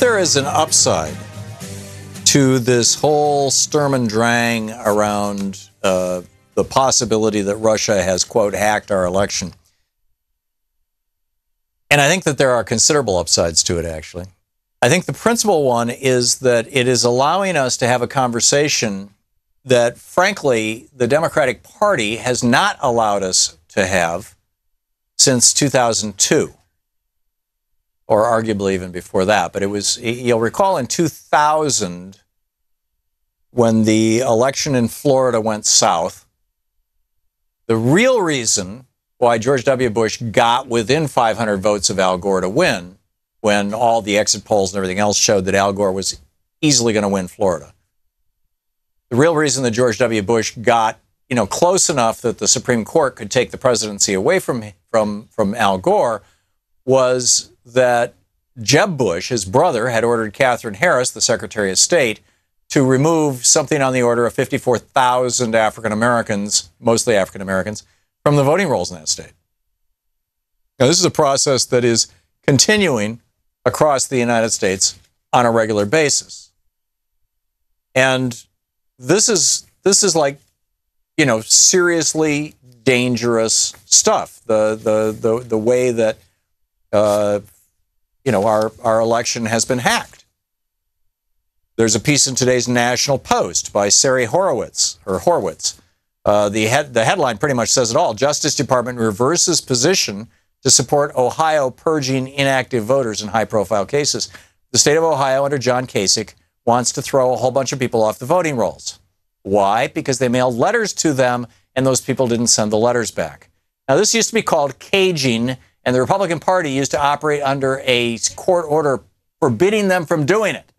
there is an upside to this whole Sturm und Drang around the possibility that Russia has, quote, hacked our election. And I think that there are considerable upsides to it, actually. I think the principal one is that it is allowing us to have a conversation that, frankly, the Democratic Party has not allowed us to have since 2002, or arguably even before that. But it was, you'll recall in 2000, when the election in Florida went south, the real reason why George W. Bush got within 500 votes of Al Gore to win, when all the exit polls and everything else showed that Al Gore was easily going to win Florida. The real reason that George W. Bush got, close enough that the Supreme Court could take the presidency away from Al Gore was that Jeb Bush, his brother, had ordered Katherine Harris, the Secretary of State, to remove something on the order of 54,000 African Americans, mostly African Americans, from the voting rolls in that state. Now, this is a process that is continuing across the United States on a regular basis. And this is like, seriously dangerous stuff. The way that our election has been hacked. There's a piece in today's National Post by Sari Horowitz. The headline pretty much says it all. Justice Department reverses position to support Ohio purging inactive voters in high-profile cases. The state of Ohio under John Kasich wants to throw a whole bunch of people off the voting rolls. Why? Because they mailed letters to them and those people didn't send the letters back. Now, this used to be called caging, and the Republican Party used to operate under a court order forbidding them from doing it.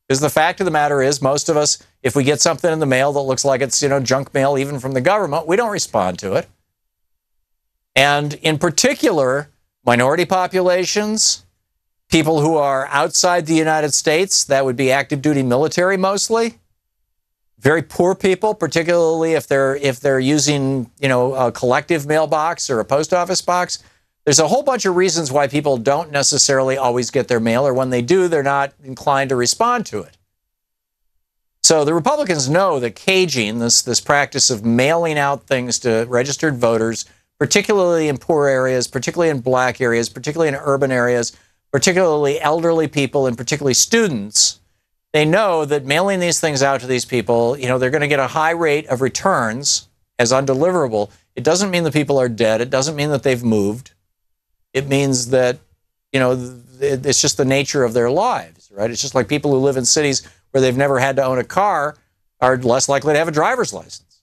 Because the fact of the matter is, most of us, if we get something in the mail that looks like it's, junk mail, even from the government, we don't respond to it. And in particular, minority populations, people who are outside the United States, that would be active duty military mostly, very poor people, particularly if they're using, a collective mailbox or a post office box. There's a whole bunch of reasons why people don't necessarily always get their mail, or when they do, they're not inclined to respond to it. So the Republicans know that caging, this practice of mailing out things to registered voters, particularly in poor areas, particularly in black areas, particularly in urban areas, particularly elderly people, and particularly students, they know that mailing these things out to these people, they're going to get a high rate of returns as undeliverable. It doesn't mean the people are dead. It doesn't mean that they've moved. It means that, it's just the nature of their lives, right? It's just like people who live in cities where they've never had to own a car are less likely to have a driver's license.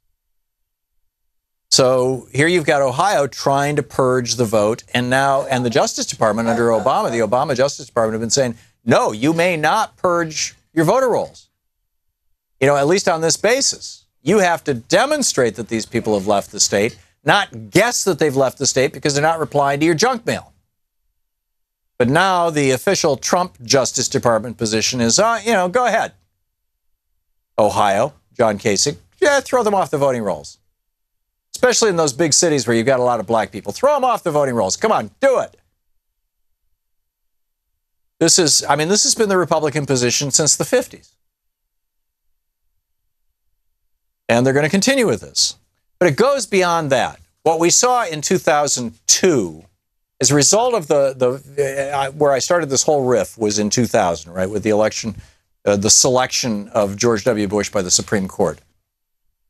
So here you've got Ohio trying to purge the vote, and the Justice Department under Obama, the Obama Justice Department, have been saying, no, you may not purge your voter rolls. At least on this basis. You have to demonstrate that these people have left the state, not guess that they've left the state because they're not replying to your junk mail. But now the official Trump Justice Department position is, go ahead. Ohio, John Kasich, throw them off the voting rolls. Especially in those big cities where you've got a lot of black people. Throw them off the voting rolls. Come on, do it. This has been the Republican position since the 50s. And they're going to continue with this. But it goes beyond that. What we saw in 2002, as a result of where I started this whole riff was in 2000, right, with the election, the selection of George W. Bush by the Supreme Court,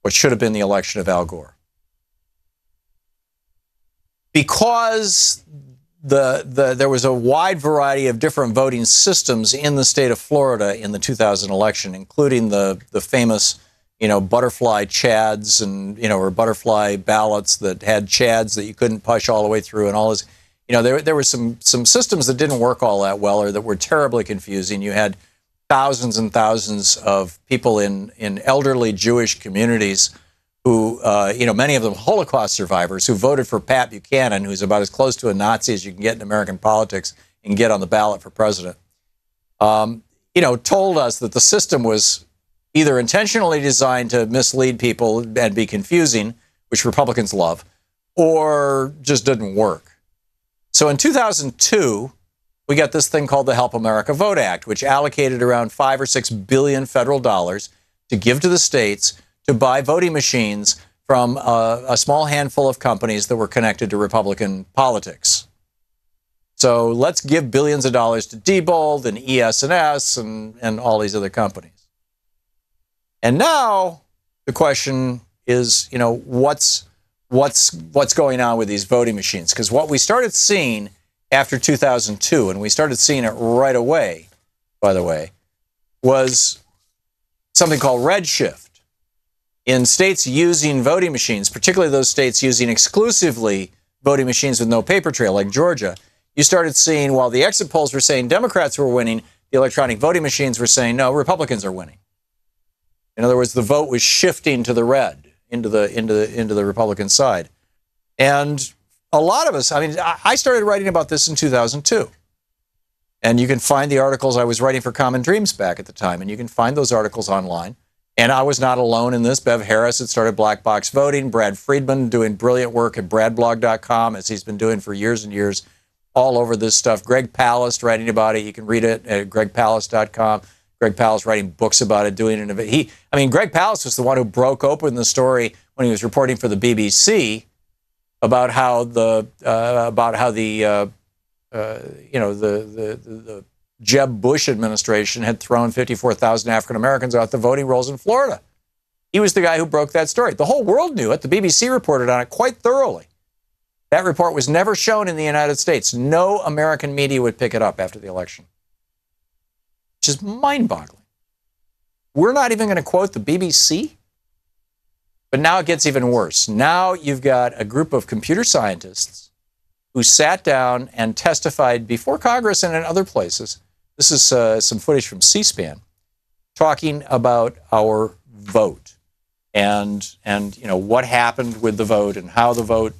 which should have been the election of Al Gore. Because there was a wide variety of different voting systems in the state of Florida in the 2000 election, including the famous butterfly chads and, or butterfly ballots that had chads that you couldn't push all the way through and all this. There were some systems that didn't work all that well or that were terribly confusing. You had thousands and thousands of people in elderly Jewish communities who, many of them Holocaust survivors who voted for Pat Buchanan, who's about as close to a Nazi as you can get in American politics and get on the ballot for president, told us that the system was either intentionally designed to mislead people and be confusing, which Republicans love, or just didn't work. So in 2002, we got this thing called the Help America Vote Act, which allocated around $5 or $6 billion federal dollars to give to the states to buy voting machines from a small handful of companies that were connected to Republican politics. So let's give billions of dollars to Diebold and ES&S and all these other companies. And now the question is, you know, what's going on with these voting machines? Because what we started seeing after 2002, and we started seeing it right away, by the way, was something called redshift. In states using voting machines, particularly those states using exclusively voting machines with no paper trail, like Georgia, you started seeing, while the exit polls were saying Democrats were winning, the electronic voting machines were saying, no, Republicans are winning. In other words, the vote was shifting to the red, into the Republican side. And a lot of us, I mean, I started writing about this in 2002. And you can find the articles. I was writing for Common Dreams back at the time, and you can find those articles online. And I was not alone in this. Bev Harris had started Black Box Voting. Brad Friedman doing brilliant work at bradblog.com, as he's been doing for years and years, all over this stuff. Greg Palast writing about it. You can read it at gregpalast.com. Greg Palast writing books about it, doing it. I mean, Greg Palast was the one who broke open the story when he was reporting for the BBC about how the Jeb Bush administration had thrown 54,000 African Americans out the voting rolls in Florida. He was the guy who broke that story. The whole world knew it. The BBC reported on it quite thoroughly. That report was never shown in the United States. No American media would pick it up after the election, which is mind-boggling. We're not even going to quote the BBC. But now it gets even worse. Now you've got a group of computer scientists who sat down and testified before Congress and in other places. This is some footage from C-SPAN talking about our vote and you know what happened with the vote and how the vote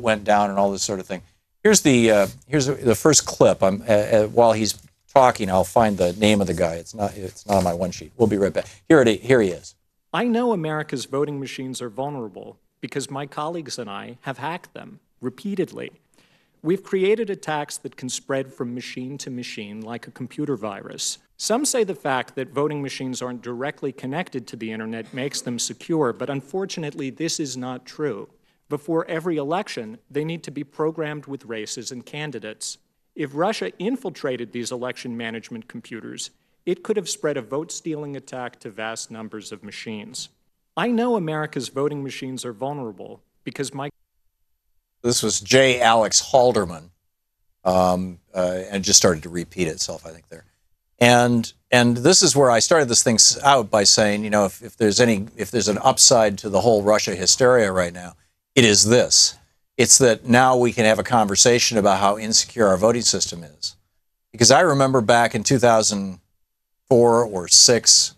went down and all this sort of thing. Here's the first clip. While he's talking, I'll find the name of the guy. It's not on my one sheet. We'll be right back. Here he is. I know America's voting machines are vulnerable because my colleagues and I have hacked them repeatedly. We've created attacks that can spread from machine to machine like a computer virus. Some say the fact that voting machines aren't directly connected to the internet makes them secure, but unfortunately this is not true. Before every election, they need to be programmed with races and candidates. If Russia infiltrated these election management computers, it could have spread a vote-stealing attack to vast numbers of machines. I know America's voting machines are vulnerable because my... This was J. Alex Halderman, and it just started to repeat itself, I think, there. And this is where I started this thing out by saying, you know, if there's an upside to the whole Russia hysteria right now, it is this. It's that now we can have a conversation about how insecure our voting system is. Because I remember back in 2004 or 6,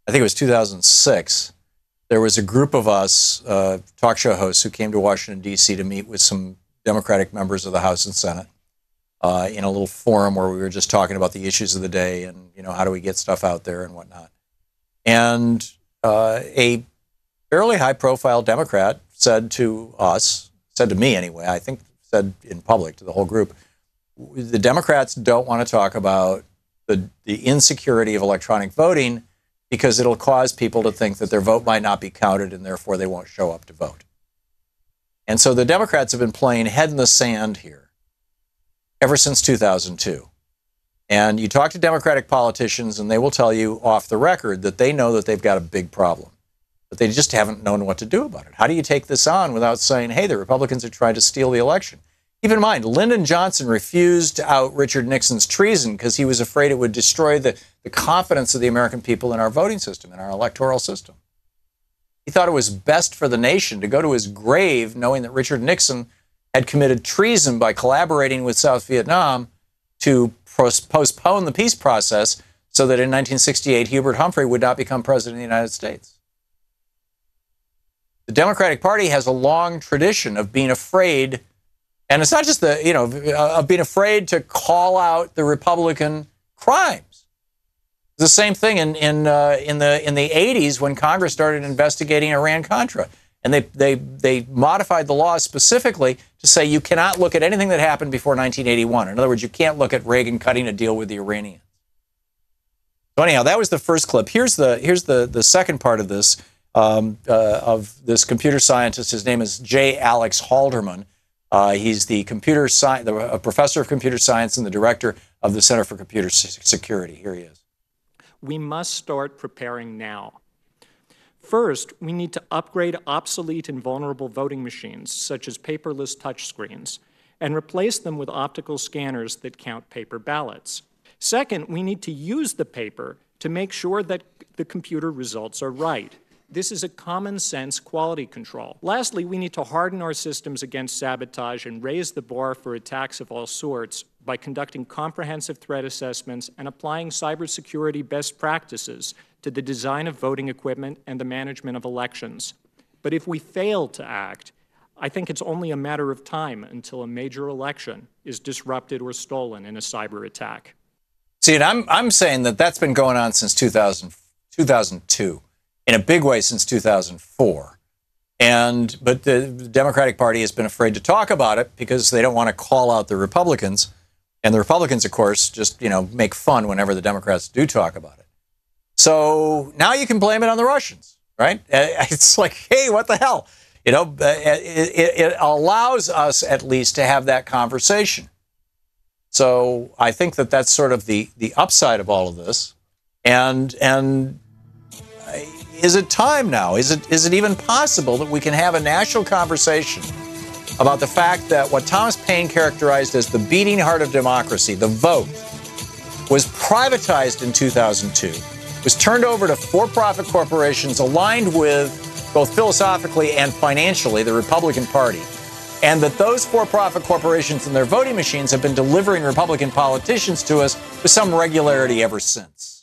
I think it was 2006, there was a group of us, talk show hosts, who came to Washington, D.C. to meet with some Democratic members of the House and Senate in a little forum where we were just talking about the issues of the day and, you know, how do we get stuff out there and whatnot. And a fairly high-profile Democrat said to us, said to me anyway, I think said in public to the whole group, the Democrats don't want to talk about the insecurity of electronic voting because it'll cause people to think that their vote might not be counted and therefore they won't show up to vote. And so the Democrats have been playing head in the sand here ever since 2002. And you talk to Democratic politicians and they will tell you off the record that they know that they've got a big problem, but they just haven't known what to do about it. How do you take this on without saying, hey, the Republicans are trying to steal the election? Keep in mind, Lyndon Johnson refused to out Richard Nixon's treason because he was afraid it would destroy the confidence of the American people in our voting system, in our electoral system. He thought it was best for the nation to go to his grave knowing that Richard Nixon had committed treason by collaborating with South Vietnam to postpone the peace process so that in 1968 Hubert Humphrey would not become president of the United States. The Democratic Party has a long tradition of being afraid. And it's not just of being afraid to call out the Republican crimes. The same thing in the 80s when Congress started investigating Iran-Contra. And they modified the law specifically to say you cannot look at anything that happened before 1981. In other words, you can't look at Reagan cutting a deal with the Iranians. So anyhow, that was the first clip. Here's the second part of this computer scientist. His name is J. Alex Halderman. He's the a professor of computer science and the director of the Center for Computer Security. Here he is. We must start preparing now. First, we need to upgrade obsolete and vulnerable voting machines, such as paperless touchscreens, and replace them with optical scanners that count paper ballots. Second, we need to use the paper to make sure that the computer results are right. This is a common sense quality control. Lastly, we need to harden our systems against sabotage and raise the bar for attacks of all sorts by conducting comprehensive threat assessments and applying cybersecurity best practices to the design of voting equipment and the management of elections. But if we fail to act, I think it's only a matter of time until a major election is disrupted or stolen in a cyber attack. See, and I'm saying that that's been going on since 2002, in a big way since 2004. But the Democratic Party has been afraid to talk about it because they don't want to call out the Republicans. And the Republicans, of course, just, make fun whenever the Democrats do talk about it. So now you can blame it on the Russians, right? It's like, hey, what the hell? It allows us at least to have that conversation. So I think that that's sort of the upside of all of this. And is it time now? Is it even possible that we can have a national conversation about the fact that what Thomas Paine characterized as the beating heart of democracy, the vote, was privatized in 2002, was turned over to for-profit corporations aligned with, both philosophically and financially, the Republican Party, and that those for-profit corporations and their voting machines have been delivering Republican politicians to us with some regularity ever since?